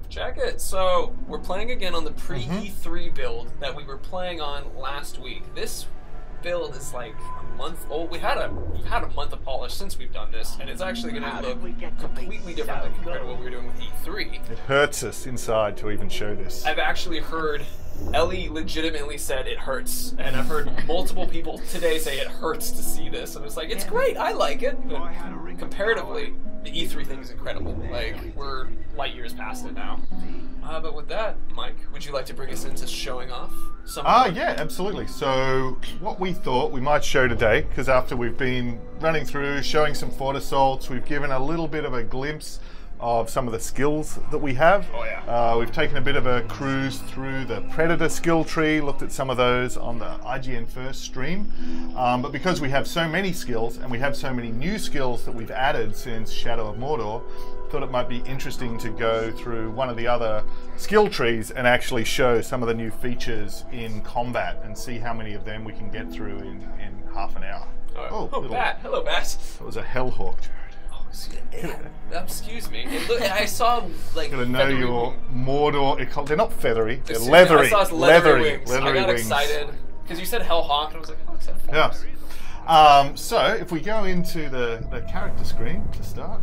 Check it. So we're playing again on the pre-E3 build that we were playing on last week. This build is like a month old. We've had a month of polish since we've done this, and it's actually going to look completely different than compared to what we were doing with E3. It hurts us inside to even show this. I've actually heard Ellie legitimately said it hurts, and I've heard multiple people today say it hurts to see this, and it's like, it's great, I like it, but comparatively, the E3 thing is incredible. Like, we're light years past it now. But with that, Mike, would you like to bring us into showing off some? Yeah, absolutely. So what we thought we might show today, because after we've been running through, showing some Fort Assaults, we've given a little bit of a glimpse of some of the skills that we have. Oh yeah. We've taken a bit of a cruise through the Predator skill tree, looked at some of those on the IGN First stream. But because we have so many skills, and we have so many new skills that we've added since Shadow of Mordor, thought it might be interesting to go through one of the other skill trees and actually show some of the new features in combat and see how many of them we can get through in half an hour. Bat. Hello, Bat. That was a Hellhawk, Jared. Excuse me. I saw like. Gotta know your Mordor. They're not feathery. They're Just, leathery. I saw leathery wings. Leathery I got wings. excited because you said Hellhawk, and I was like, oh, except for Yeah. So if we go into the character screen to start.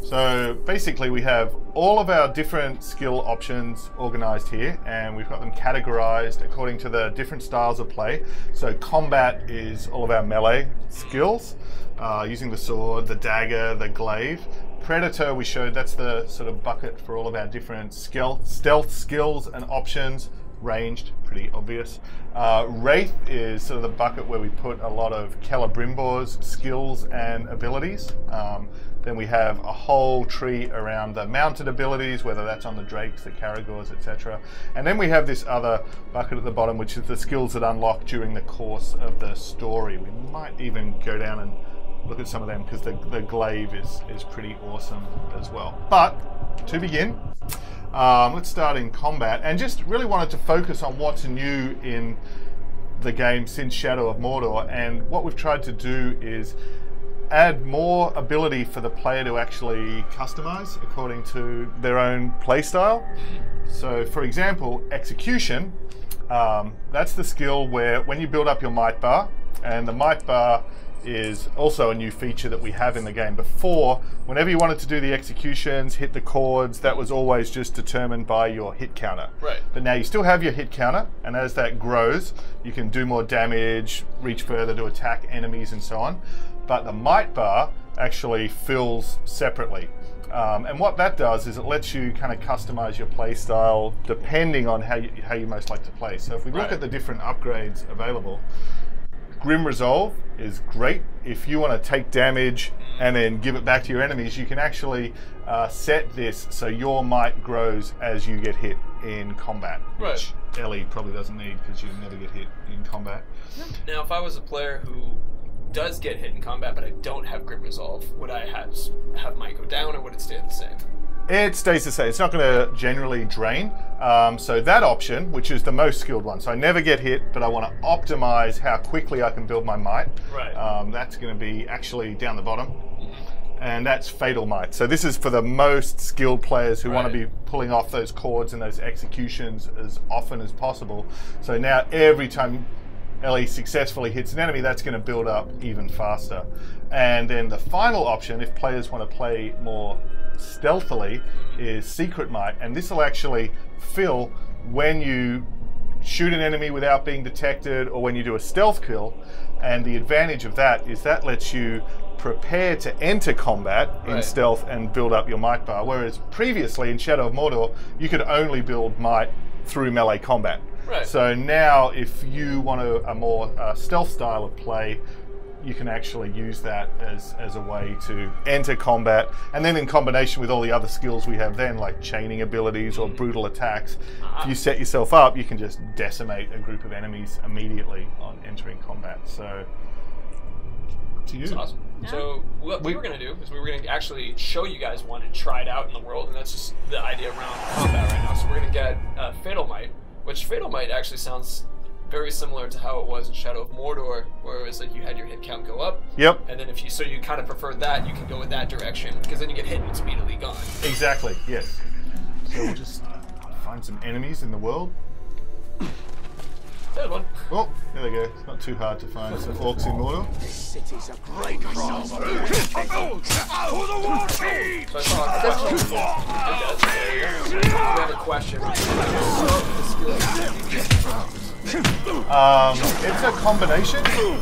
So basically we have all of our different skill options organized here, and we've got them categorized according to the different styles of play. So combat is all of our melee skills, using the sword, the dagger, the glaive. Predator we showed, that's the sort of bucket for all of our different stealth skills and options. Ranged, pretty obvious. Wraith is sort of the bucket where we put a lot of Celebrimbor's skills and abilities. Then we have a whole tree around the mounted abilities, whether that's on the Drakes, the Caragors, etc. And then we have this other bucket at the bottom, which is the skills that unlock during the course of the story. We might even go down and look at some of them, because the glaive is pretty awesome as well. But to begin, let's start in combat, and just really wanted to focus on what's new in the game since Shadow of Mordor. And what we've tried to do is add more ability for the player to actually customize according to their own playstyle. So for example, execution, that's the skill where when you build up your might bar, and the might bar is also a new feature that we have in the game. Before, whenever you wanted to do the executions, hit the chords, that was always just determined by your hit counter. Right. But now you still have your hit counter, and as that grows, you can do more damage, reach further to attack enemies and so on. But the might bar actually fills separately. And what that does is it lets you kind of customize your play style depending on how you most like to play. So if we look at the different upgrades available, Grim Resolve is great. If you want to take damage and then give it back to your enemies, you can actually set this so your might grows as you get hit in combat. Right. Which Ellie probably doesn't need, because you never get hit in combat. Now, if I was a player who does get hit in combat, but I don't have Grim Resolve, would I have might go down, or would it stay the same? It stays the same. It's not going to generally drain. So that option, which is the most skilled one, so I never get hit, but I want to optimize how quickly I can build my might. Right. That's going to be actually down the bottom. And that's Fatal Might. So this is for the most skilled players who want to be pulling off those chords and those executions as often as possible. So now every time Ellie successfully hits an enemy, that's going to build up even faster. And then the final option, if players want to play more stealthily, is Secret Might, and this will actually fill when you shoot an enemy without being detected, or when you do a stealth kill. And the advantage of that is that lets you prepare to enter combat in stealth and build up your might bar, whereas previously in Shadow of Mordor you could only build might through melee combat. Right. So now if you want a more stealth style of play, you can actually use that as a way to enter combat, and then in combination with all the other skills we have then, like chaining abilities or brutal attacks, if you set yourself up, you can just decimate a group of enemies immediately on entering combat. So up to you. That's awesome. Yeah. So what we were going to do is we were going to actually show you guys one and try it out in the world, and that's just the idea around combat right now. So we're going to get Fatal Might, which Fatal Might actually sounds very similar to how it was in Shadow of Mordor, where it was like you had your hit count go up. Yep. And then if you kind of prefer that, you can go in that direction because then you get hit and it's immediately gone. Exactly. Yes. So we'll just find some enemies in the world. Dead one. Oh, there they go. It's not too hard to find some orcs in Mordor. This city's a great cross. So I we have a question. It's a combination. You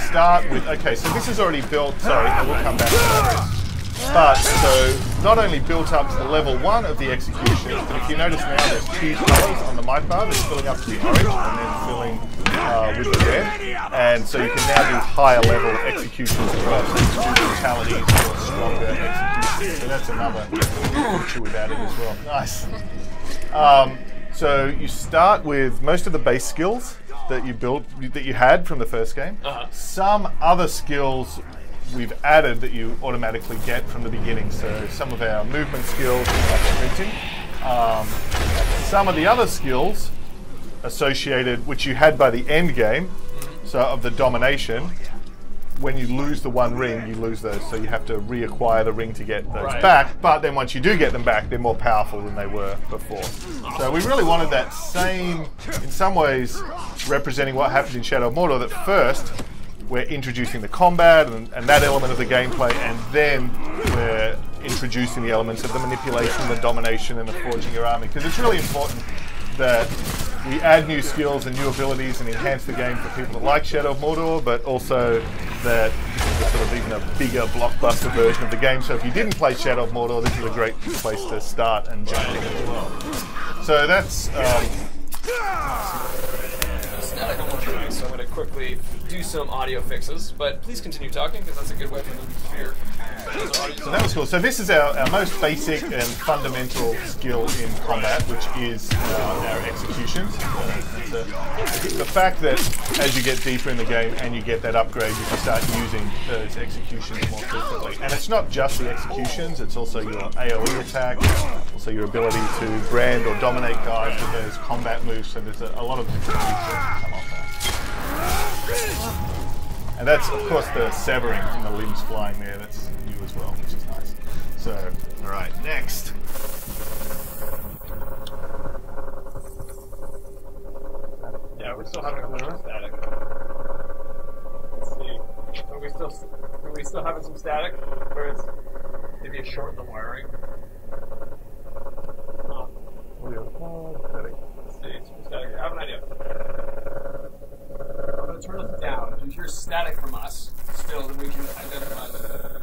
start with, okay, so this is already built, sorry, I will come back to that. But, so, not only built up to the level 1 of the executions, but if you notice now there's 2 colours on the mic bar that's filling up to the orange and then filling with the red. And so you can now do higher level executions as well. So you can do fatalities or stronger executions. So that's another feature we've added as well. Nice. So you start with most of the base skills that you built, that you had from the first game. Some other skills we've added that you automatically get from the beginning. So some of our movement skills, like sprinting. Some of the other skills associated, which you had by the end game, so of the domination, when you lose the 1 ring, you lose those. So you have to reacquire the ring to get those back. But then once you do get them back, they're more powerful than they were before. So we really wanted that same, in some ways, representing what happened in Shadow of Mordor, that first, we're introducing the combat and that element of the gameplay, and then we're introducing the elements of the manipulation, the domination, and the forging your army. Because it's really important that we add new skills and new abilities and enhance the game for people that like Shadow of Mordor, but also that this is sort of even a bigger blockbuster version of the game. So if you didn't play Shadow of Mordor, this is a great place to start and jump in as well. So that's... Static on one track, so I'm going to quickly do some audio fixes, but please continue talking because that's a good way for them to hear. So that was cool. So this is our most basic and fundamental skill in combat, which is our executions. The fact that as you get deeper in the game and you get that upgrade, you can start using those executions more frequently. And it's not just the executions, it's also your AoE attack, also your ability to brand or dominate guys with those combat moves. So there's a lot of different moves that come off that. And that's, of course, the severing from the limbs flying there. That's new as well, which is nice. So, all right, next. Yeah, we're still having a little static. Let's see. Are we still having some static? Or is maybe a short in the wiring? Let's see, some static. I have an idea. I'm going to turn this down. If you hear static from us, still, then we can identify that.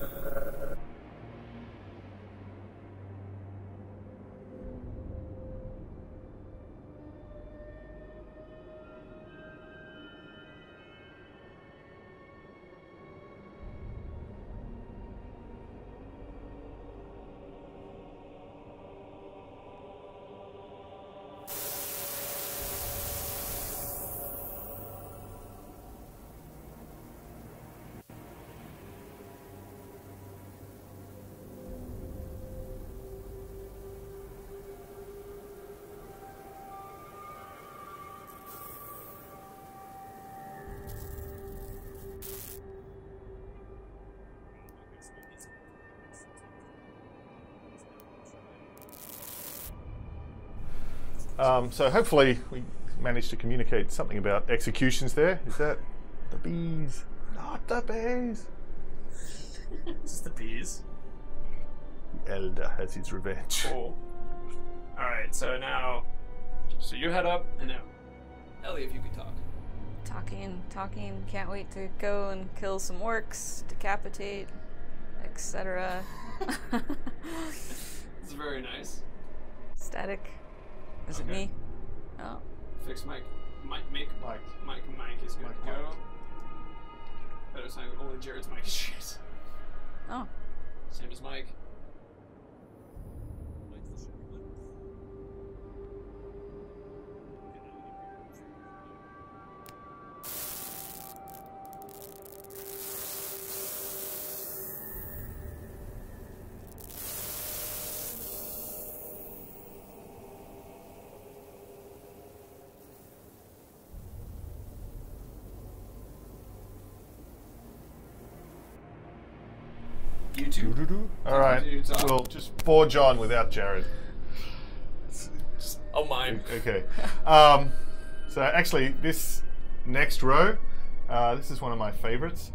So hopefully we managed to communicate something about executions there. Is that the bees? Not the bees. It's the bees. The elder has his revenge. Cool. Alright, so now... So you head up, and now... Ellie, if you could talk. Talking. Can't wait to go and kill some orcs, decapitate, etc. It's very nice. Static. Is it me? Oh. Fix Mike. Mike is good to go. Better sign only Jared's mic is shit. Oh. Same as Mike. You too. All right. We'll just bore John without Jared. Oh, mine. Okay. So actually, this next row, this is one of my favorites.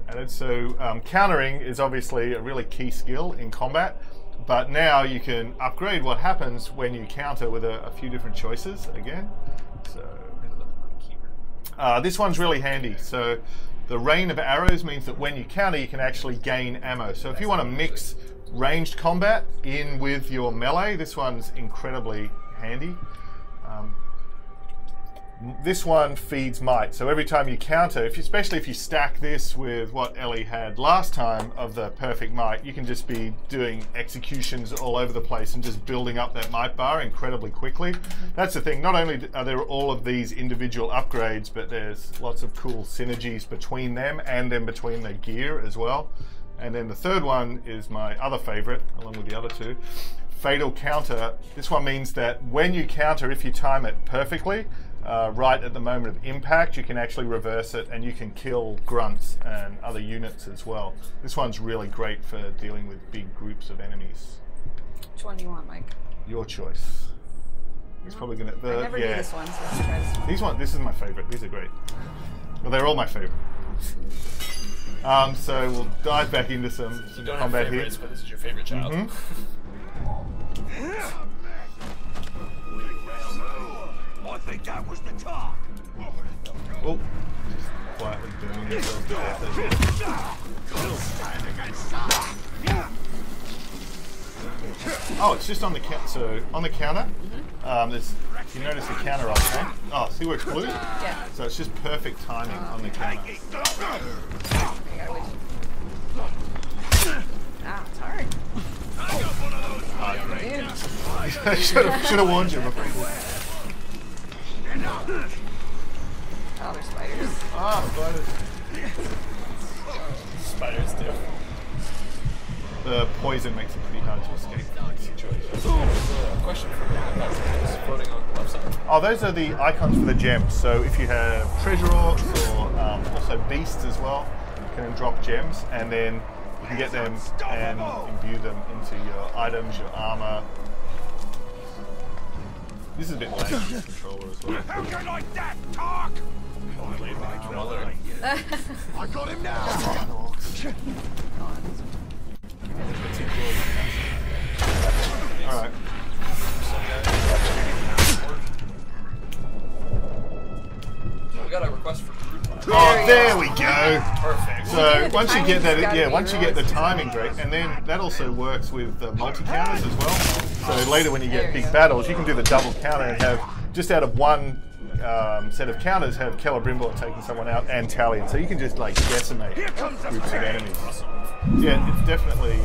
And so countering is obviously a really key skill in combat, but now you can upgrade what happens when you counter with a few different choices again. So this one's really handy. So the rain of arrows means that when you counter, you can actually gain ammo. So if you want to mix ranged combat in with your melee, this one's incredibly handy. This one feeds might, so every time you counter, especially if you stack this with what Ellie had last time of the perfect might, you can just be doing executions all over the place and just building up that might bar incredibly quickly. That's the thing, not only are there all of these individual upgrades, but there's lots of cool synergies between them and then between their gear as well. And then the third one is my other favorite, along with the other two. Fatal counter. This one means that when you counter, if you time it perfectly, right at the moment of impact, you can actually reverse it and you can kill grunts and other units as well. This one's really great for dealing with big groups of enemies. Which one do you want, Mike? Your choice. He's probably gonna. I never do this one, so let's try this one. This is my favorite. These are great. Well, they're all my favorite. So we'll dive back into some combat here. But this is your favorite child. I think that was the talk. Oh, just quietly burning himself to death again. Oh, it's just on the counter. So on the counter, there's. You notice the counter option. Oh, see where it's blue? Yeah. So it's just perfect timing on the counter. Ah, it's hard. Should have warned you before you did. Oh, there's spiders. Ah, spiders. Spiders do. The poison makes it pretty hard to escape from that situation. There's a question for me that's floating on the left side. Oh, those are the icons for the gems. So if you have treasure orcs or also beasts as well, you can drop gems and then you can get them and imbue them into your items, your armor. This is a bit late for this controller as well. How can I that talk? I got him now. Alright. We got a request for group. Oh, there we go. Perfect. So once you get that, once you get the timing great, and then that also works with the multi-counters as well. So later when you get big battles, you can do the double counter and have, just out of one set of counters, have Celebrimbor taking someone out and Talion. So you can just like decimate groups of enemies. Yeah, it's definitely,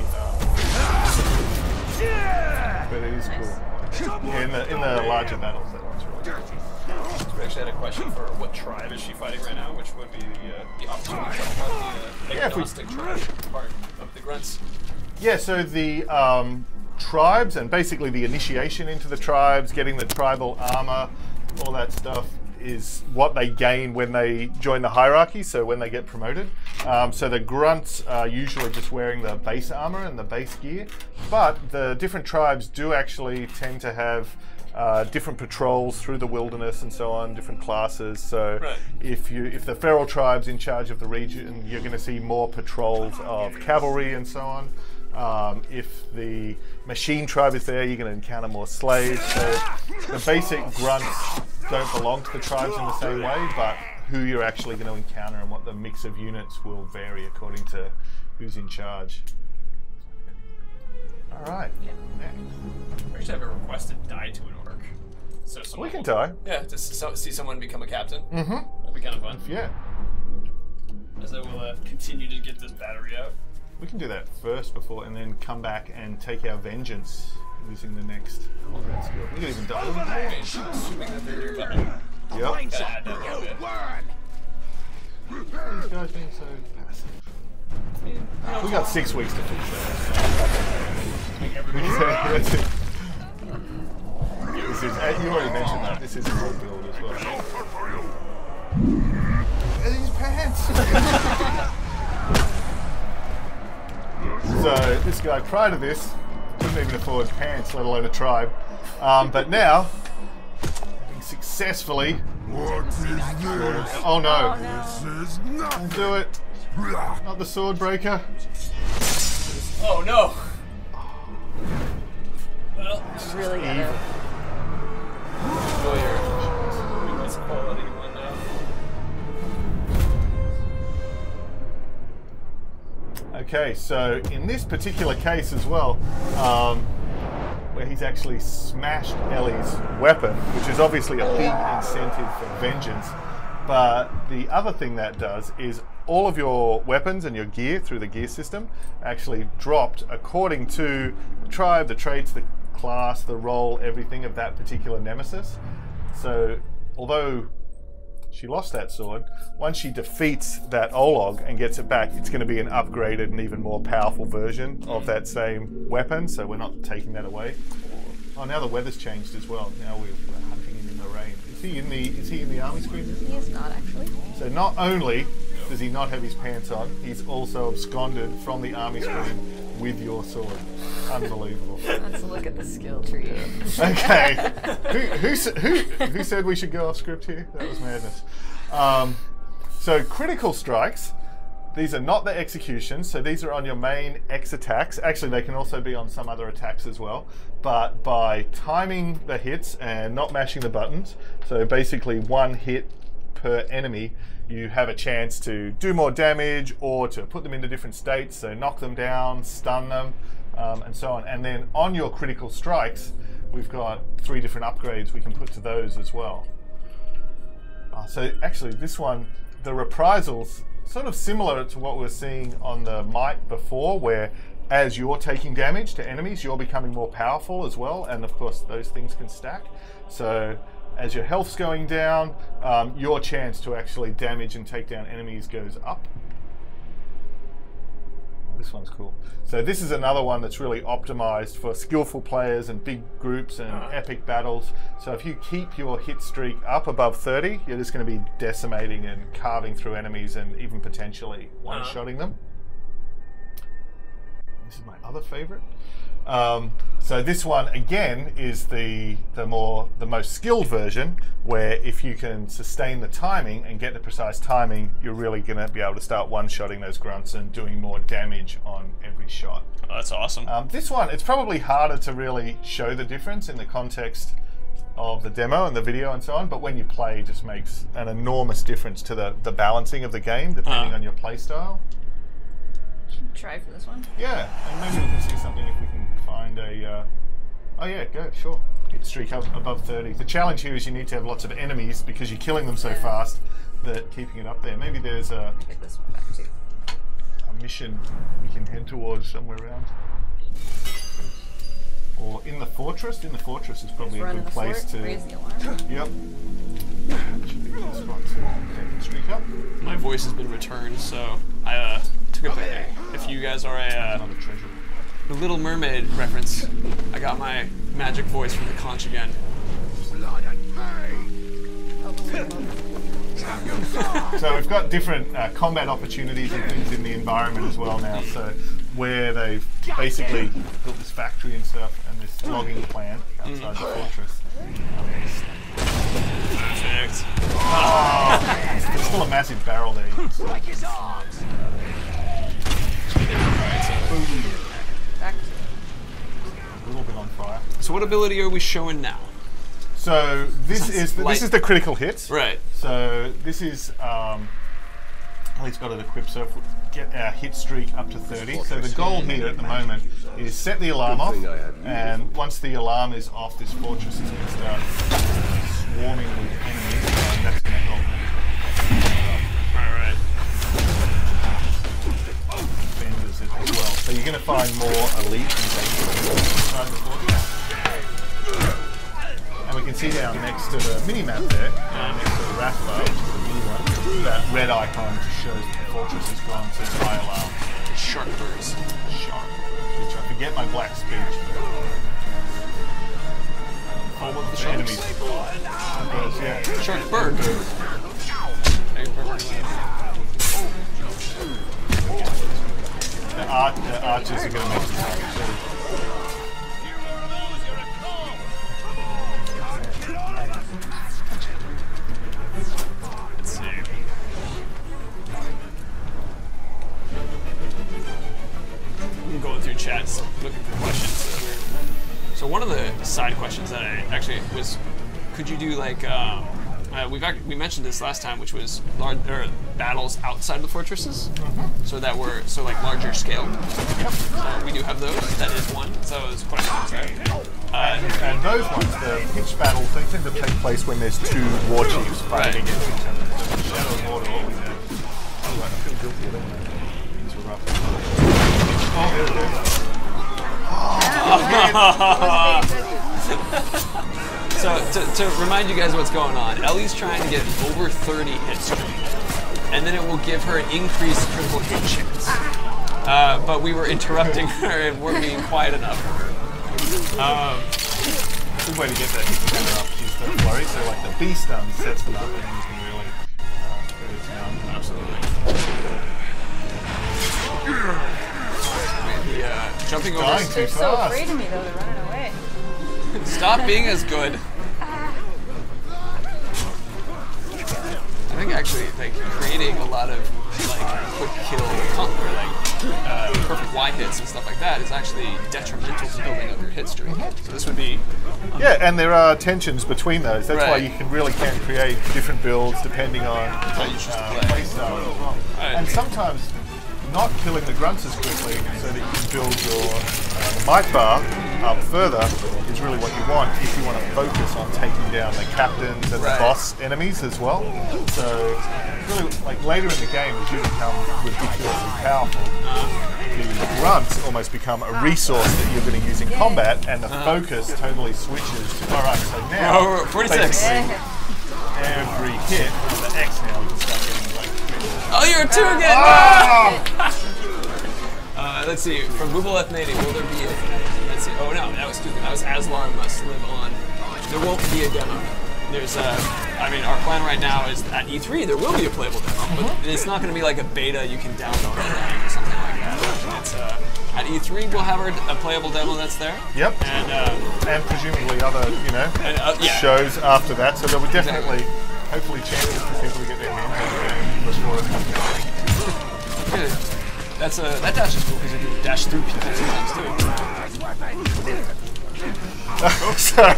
but it is cool. Yeah, in the larger battles, that one's really cool. We actually had a question for what tribe is she fighting right now, which would be the opportunity the agnostic tribe part of the grunts. Yeah, so the tribes and basically the initiation into the tribes, getting the tribal armor, all that stuff is what they gain when they join the hierarchy, so when they get promoted. So the grunts are usually just wearing the base armor and the base gear, but the different tribes do actually tend to have different patrols through the wilderness and so on, different classes. So if the feral tribe's in charge of the region, you're going to see more patrols of cavalry and so on. If the machine tribe is there, you're going to encounter more slaves. So the basic grunts don't belong to the tribes in the same way, but who you're actually going to encounter and what the mix of units will vary according to who's in charge. All right. We should have a requested die to an orc. So we can die. Yeah, to see someone become a captain. Mm-hmm. That'd be kind of fun. Yeah. As I will continue to get this battery out. We can do that first before, and then come back and take our vengeance using the next combat skill. We can even die. Assuming that they're nearby. Yep. Gotta add that little bit. These guys being so passive. We got 6 weeks to fix that. That's it. This is, you already mentioned that. This is a whole build as well. These pants. So So this guy prior to this couldn't even afford pants, let alone a tribe. But now, having successfully... What is this? Oh no. Oh no. This is nothing. Don't do it. Not the sword breaker. Oh no. Well, Really gotta. enjoy your nice quality one now. Okay, so in this particular case as well, where he's actually smashed Ellie's weapon, which is obviously a big incentive for vengeance, but the other thing that does is all of your weapons and your gear through the gear system actually dropped according to the tribe, the traits, the class, the role, everything of that particular nemesis. So although she lost that sword, once she defeats that Olog and gets it back, it's going to be an upgraded and even more powerful version of that same weapon, so we're not taking that away. Oh, now the weather's changed as well. Now we're hunting him in the rain. Is he in the army screen? He is not actually. So not only does he not have his pants on, he's also absconded from the army screen with your sword. Unbelievable. Let's look at the skill tree. Okay. Who said we should go off script here? That was madness. So critical strikes. These are not the executions, so these are on your main X attacks. Actually, they can also be on some other attacks as well. But by timing the hits and not mashing the buttons, so basically one hit per enemy, you have a chance to do more damage or to put them into different states, so knock them down, stun them, and so on. And then on your critical strikes, we've got 3 different upgrades we can put to those as well. So actually this one, the reprisals, sort of similar to what we were seeing on the Might before, where as you're taking damage to enemies, you're becoming more powerful as well, and of course those things can stack. So as your health's going down, your chance to actually damage and take down enemies goes up. Oh, this one's cool. So this is another one that's really optimized for skillful players and big groups and epic battles. So if you keep your hit streak up above 30, you're just going to be decimating and carving through enemies and even potentially one-shotting them. This is my other favorite. So this one again is the most skilled version, where if you can sustain the timing and get the precise timing, you're really going to be able to start one-shotting those grunts and doing more damage on every shot. Oh, that's awesome. This one, it's probably harder to really show the difference in the context of the demo and the video and so on, but when you play, it just makes an enormous difference to the balancing of the game, depending on your play style. Try for this one. Yeah, and maybe we can see something if we can find a... oh yeah, go, sure. Hit streak up above 30. The challenge here is you need to have lots of enemies because you're killing them so fast that keeping it up there. Maybe there's a Get this one back too. mission we can head towards somewhere around. Or in the fortress. In the fortress is probably a good place to... Raise the alarm. Yep. Should be a good spot to take the streak up. My voice has been returned, so I took a break. If you guys are Another treasure. the Little Mermaid reference, I got my magic voice from the conch again. Blood and So we've got different combat opportunities and things in the environment as well now. So where they've basically built this factory and stuff and this logging plant outside the fortress. Perfect. Oh, there's still a massive barrel there. You can see. break his arms. Back to A little bit on fire. So what ability are we showing now? So this is the critical hit. Right. So this is Ellie's got it equipped, so if we get our hit streak up to 30. So the goal here at the moment is set the alarm off, and once the alarm is off, this fortress is going to start swarming with enemies, and that's going to help Alright. defenders as well. So you're going to find more elite inside the fortress. And we can see down next to the mini-map there, next to the Rathbar, which is the blue one, that red icon just shows that the fortress has gone to high alarm. Shark birds. Shark, which I forget my black speech. Oh, what the The sharks? enemies. Birds, yeah. Shark bird. Hey, bird. The archers are going to make the target too. Let's see. I'm going through chats, looking for questions. So one of the side questions that I actually was, could you do like, we mentioned this last time, which was battles outside the fortresses, so that were like larger scale. Yep. So we do have those. That is one. So there's questions there. And those ones, the pitched battles, they tend to take place when there's two war chiefs fighting against each other. So Shadow of Mordor always has. Oh, right, I feel guilty. I don't want to interrupt. Oh, there it is. So to remind you guys what's going on, Ellie's trying to get over 30 hit streak, and then it will give her an increased critical hit chance. But we were interrupting her and weren't being quiet enough. Good way to get that hit counter up is the flurry. So like the B stun sets them up and then you can really get it down. Absolutely. Jumping over. Dying too They're so fast. afraid of me though, they're running away. Stop being as good. I think actually, like creating a lot of like quick kill or like perfect Y hits and stuff like that is actually detrimental to building up your hit streak. So this would be. Yeah, and there are tensions between those. That's why Right. you can really create different builds depending on How you choose to play. play style as well. Right. And sometimes not killing the grunts as quickly so that you can build your might bar up further is really what you want if you want to focus on taking down the captains and the boss enemies as well. So really, like later in the game, as you become ridiculously powerful, the grunts almost become a resource that you're going to use in combat, and the focus totally switches to, alright, so now, Oh, 46. basically, every hit on the X now we can start getting like... Oh, you're a 2 again! Oh! Let's see, from Google Ethnating, will there be a... Let's see, oh no, that was stupid. That was Aslar Must Live On. There won't be a demo. There's I mean, our plan right now is at E3 there will be a playable demo, but it's not going to be like a beta you can download online or something like that. It's, at E3 we'll have a playable demo that's there. Yep. And presumably other, shows after that. So there will definitely, hopefully, chances for people to get their hands on the game before it comes out. Good. That dash is cool because you can dash through people sometimes too. Oh, sorry.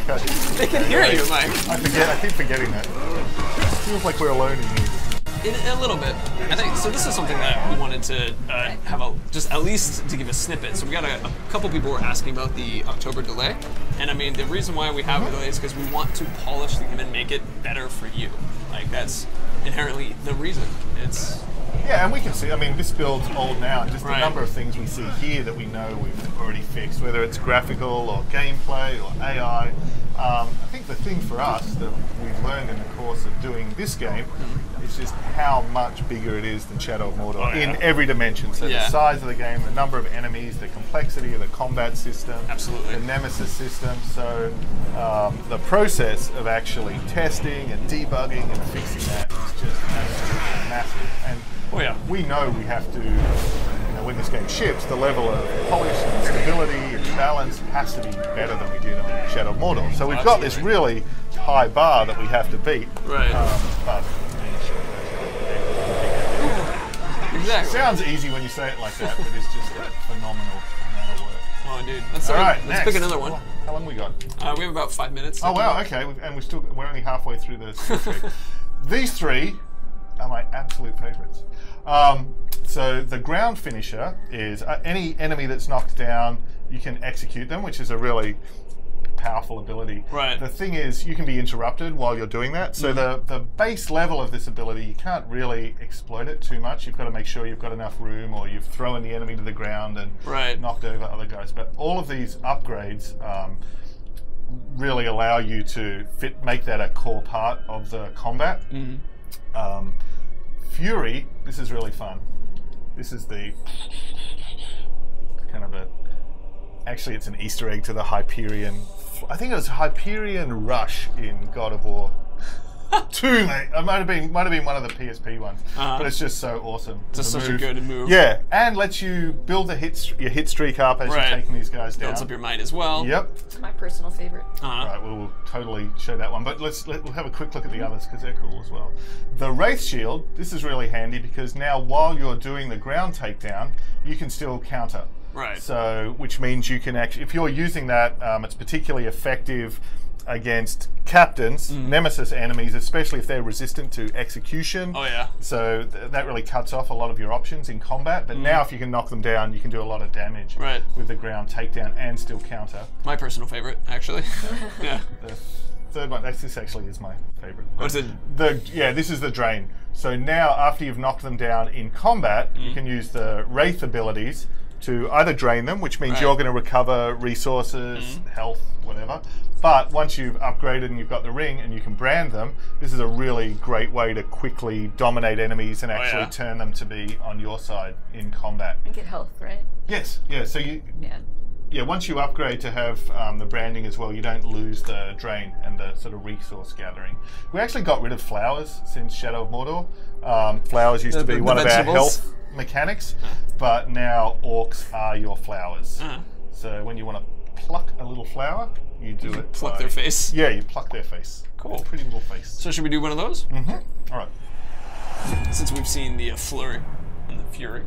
They can hear you, Mike. I keep forgetting that. It feels like we're alone in here. In a little bit. I think so. This is something that we wanted to have just at least to give a snippet. So we got a couple people were asking about the October delay, and I mean the reason why we have a delay is because we want to polish the game and make it better for you. Like that's inherently the reason. It's yeah, and we can see. I mean, this build's old now, and just the number of things we see here that we know we've already fixed, whether it's graphical or gameplay or AI. I think the thing for us that we've learned in the course of doing this game is just how much bigger it is than Shadow of Mordor in every dimension. So the size of the game, the number of enemies, the complexity of the combat system, the Nemesis system. So the process of actually testing and debugging and fixing that is just absolutely massive. And we know we have to, when this game ships, the level of polish and stability and balance has to be better than we did on Shadow of Mordor. So we've got this really high bar that we have to beat. Right. But exactly. Sounds easy when you say it like that, but it's just a phenomenal amount of work. Oh, dude. Let's pick another one. How long we got? We have about 5 minutes. Oh wow, okay, and we're only halfway through the trick. These three are my absolute favourites. So the ground finisher is any enemy that's knocked down, you can execute them, which is a really powerful ability. Right. The thing is, you can be interrupted while you're doing that. So the base level of this ability, you can't really exploit it too much. You've got to make sure you've got enough room, or you've thrown the enemy to the ground and knocked over other guys. But all of these upgrades really allow you to make that a core part of the combat. Fury, this is really fun. This is the kind of actually it's an Easter egg to the Hyperion. I think it was Hyperion Rush in God of War. Too late. It might have been one of the PSP ones, but it's just so awesome. Just such a good move. Yeah, and lets you build your hit streak up as you're taking these guys down. Builds up your might as well. Yep. It's my personal favorite. Right, we'll totally show that one, but we'll have a quick look at the others because they're cool as well. The Wraith Shield. This is really handy because now while you're doing the ground takedown, you can still counter. Right. So, which means you can actually, if you're using that, it's particularly effective against captains, Nemesis enemies, especially if they're resistant to execution. Oh yeah. So that really cuts off a lot of your options in combat. But now if you can knock them down, you can do a lot of damage with the ground takedown and still counter. My personal favorite, actually. Yeah. The third one, this actually is my favorite. What's it? This is the Drain. So now after you've knocked them down in combat, you can use the Wraith abilities to either drain them, which means you're going to recover resources, health, whatever. But once you've upgraded and you've got the ring and you can brand them, this is a really great way to quickly dominate enemies and actually turn them to be on your side in combat. And get health, right? Yes, yeah. So once you upgrade to have the branding as well, you don't lose the drain and the sort of resource gathering. We actually got rid of flowers since Shadow of Mordor. Flowers used to be one of our health mechanics, but now orcs are your flowers. So when you want to pluck a little flower, you do it. Pluck their face. Yeah, you pluck their face. Cool. Pretty little face. So should we do one of those? Mm-hmm. All right. Since we've seen the flurry and the fury.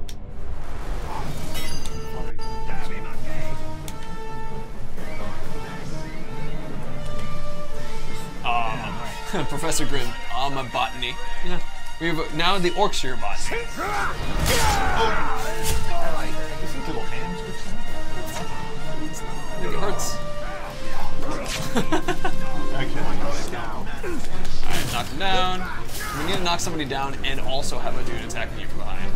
Professor Grim, I'm a botany. Yeah. We have now the orcs your botany. These little hands. It hurts. Okay. Alright, knock him down. We need to knock somebody down and also have a dude attacking you from behind.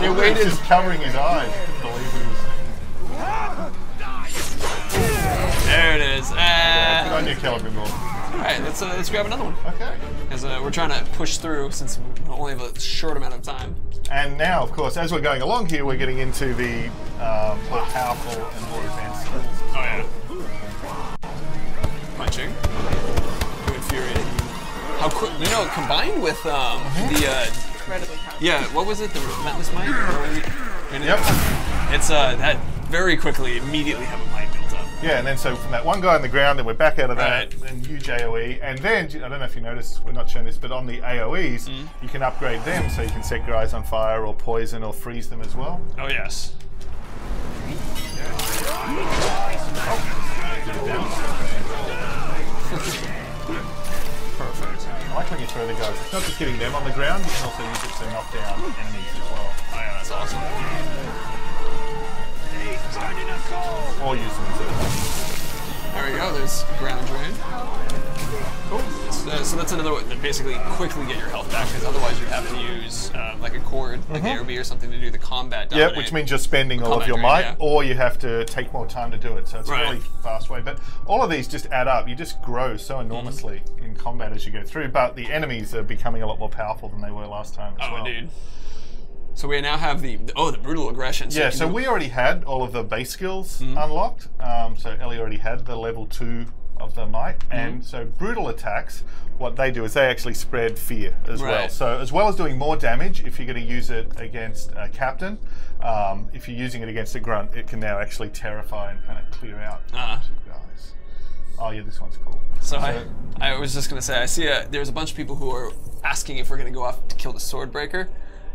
They waited. Just covering his eyes. Believe what he was saying. There it is. Good on you, Celebrimbor. Alright, let's grab another one. Okay. Because we're trying to push through since we only have a short amount of time. And now, of course, as we're going along here, we're getting into the more powerful and more advanced skills. Oh yeah. Punching. Too infuriating. How quick? You know, combined with the Incredibly powerful. yeah, what was it? The Relentless Might? Yep. It's that very quickly, immediately have a might built up. Yeah, and then so from that one guy on the ground, then we're back out of that, and huge AoE, and then, I don't know if you noticed, we're not showing this, but on the AoEs, you can upgrade them so you can set guys on fire or poison or freeze them as well. Oh yes. Perfect. I like when you throw the guys. It's not just getting them on the ground, you can also use it to knock down enemies as well. Oh yeah, that's awesome. Or use them as There we go, there's ground drain. Cool. So that's another way to basically quickly get your health back, because otherwise you'd have to use like a cord, like AOB or something to do the combat dominate. Yeah, which means you're spending all of your might, or you have to take more time to do it. So it's a really fast way. But all of these just add up. You just grow so enormously in combat as you go through. But the enemies are becoming a lot more powerful than they were last time as well. Oh, indeed. So we now have the brutal aggression. So so we already had all of the base skills unlocked. So Ellie already had the level 2 of the might, and so brutal attacks, what they do is they actually spread fear as well. So as well as doing more damage, if you're going to use it against a captain, if you're using it against a grunt, it can now actually terrify and kind of clear out guys. Oh yeah, this one's cool. So I was just going to say, I see there's a bunch of people who are asking if we're going to go off to kill the Swordbreaker.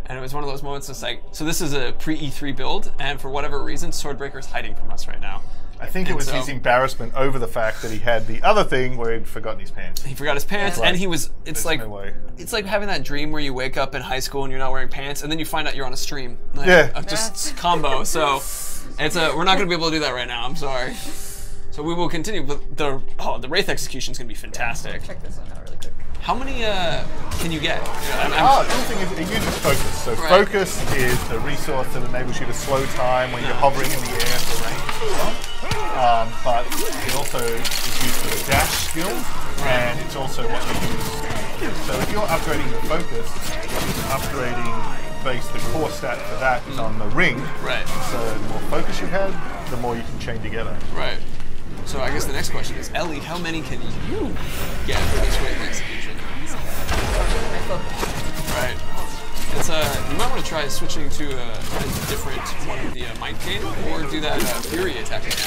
And it was one of those moments that's like, so this is a pre-E3 build, and for whatever reason, Swordbreaker is hiding from us right now. I think it was his embarrassment over the fact that he had the other thing where he'd forgotten his pants. He forgot his pants, and he was, it's like having that dream where you wake up in high school and you're not wearing pants, and then you find out you're on a stream. Like, just combo, so it's we're not going to be able to do that right now, I'm sorry. So we will continue, but the Wraith execution is going to be fantastic. Check this one out really quick. How many can you get? The thing is, it uses focus. So focus is the resource that enables you to slow time when you're hovering in the air for range. But it also is used for the dash skill, and it's also what you use. So if you're upgrading the focus, upgrading the core stat for that is on the ring. Right. So the more focus you have, the more you can chain together. Right. So I guess the next question is, Ellie, how many can you get for this rate of execution? Right. It's you might want to try switching to a different one of the mic game, or do that Fury attack again.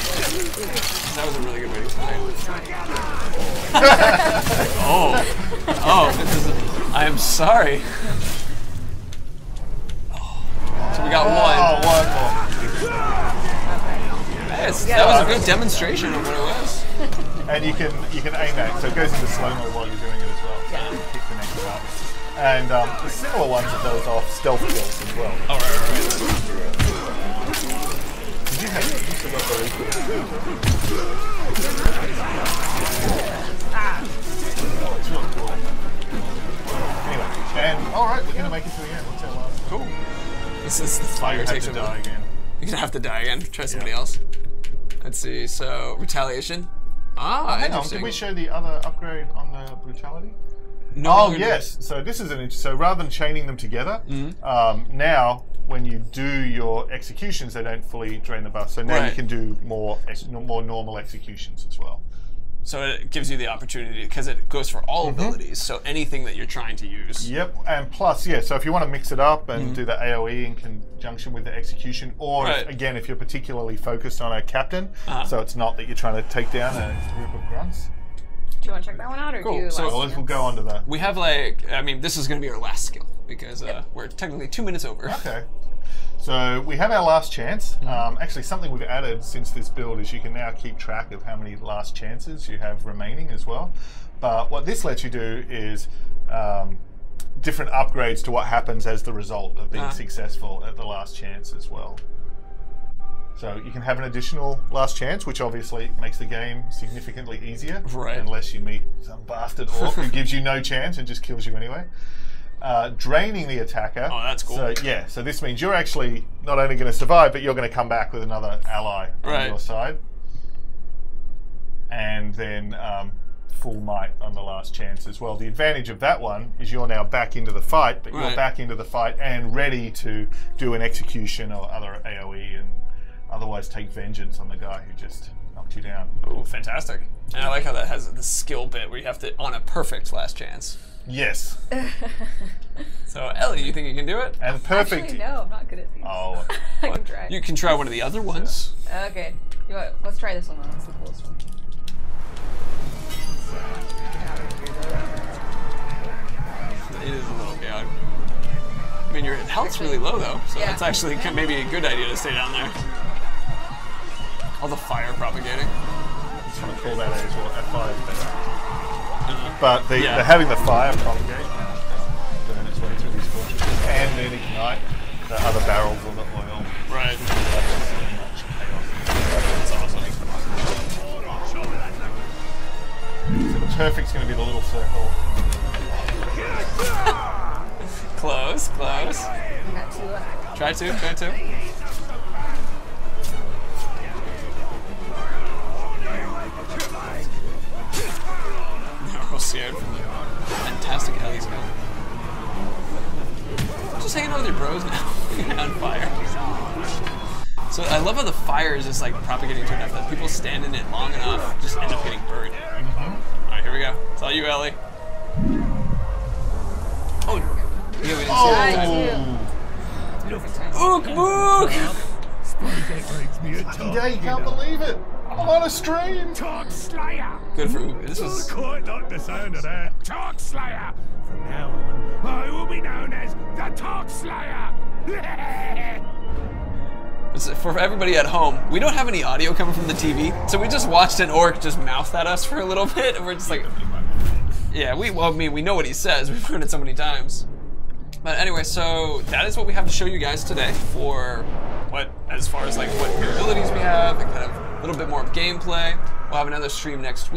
That was a really good way to explain it. Oh, I am sorry. So we got one. Oh, one more. Yes, that was a good demonstration of what it was. And you can aim at it, so it goes into slow-mo while you're doing it as well. So you pick the next up. And the similar ones are those off stealth kills as well. Oh, right. Did you have it's really cool. Anyway, and alright, we're gonna make it to the end. What's our last? Cool. This is the fire You have takes to over. die again. You're gonna have to die again. Try somebody else. Let's see. So retaliation. Ah, Hang on, interesting. did we show the other upgrade on the brutality? No, Oh we're yes. So this is so rather than chaining them together, now when you do your executions, they don't fully drain the buff. So now you can do more normal executions as well. So it gives you the opportunity, because it goes for all abilities, so anything that you're trying to use. Yep, and plus, yeah, so if you want to mix it up and do the AoE in conjunction with the execution, or again, if you're particularly focused on a captain, so it's not that you're trying to take down a group of grunts. Do you want to check that one out, or do you? So we'll go on to that. We have this is going to be our last skill, because we're technically 2 minutes over. Okay. So we have our last chance. Actually, something we've added since this build is you can now keep track of how many last chances you have remaining as well. But what this lets you do is different upgrades to what happens as the result of being successful at the last chance as well. So you can have an additional last chance, which obviously makes the game significantly easier, unless you meet some bastard orc who gives you no chance and just kills you anyway. Draining the attacker. Oh, that's cool. So yeah, so this means you're actually not only going to survive, but you're going to come back with another ally on your side. And then full might on the last chance as well. The advantage of that one is you're now back into the fight, but you're back into the fight and ready to do an execution or other AoE and otherwise take vengeance on the guy who just knocked you down. Oh, fantastic. And I like how that has the skill bit where you have to, on a perfect last chance. Yes. So, Ellie, you think you can do it? And perfect. Actually, no, I'm not good at these. Oh. I can try. You can try one of the other ones. Okay. Let's try this one then. That's the coolest one. It is a little chaotic. I mean, your health's really low, though, so that's actually maybe a good idea to stay down there. All the fire propagating. Just want to call that as well. F5 is better. But the having the fire propagate, burn its way through these fortresses, and then ignite the other barrels of the oil. Right. That's so much chaos. That's awesome. So the perfect's going to be the little circle. Close, close. Got two left. Try two, try two. We'll see out from the fantastic Ellie's gun. Just hanging out with your bros now. On fire. So I love how the fire is just like propagating to enough that people stand in it long enough just end up getting burned. Alright, here we go. It's all you, Ellie. Oh, yeah, we didn't see that. Ook, mook! Yeah, you can't believe it. I'm on a stream. Talk Slayer! Good for Ook. This was. I quite like the sound of that. Talk Slayer! From now on, I will be known as the Talk Slayer! For everybody at home, we don't have any audio coming from the TV, so we just watched an orc just mouth at us for a little bit, and we're just like, yeah, we know what he says. We've heard it so many times. But anyway, so that is what we have to show you guys today for as far as like what abilities we have and kind of a little bit more of gameplay. We'll have another stream next week.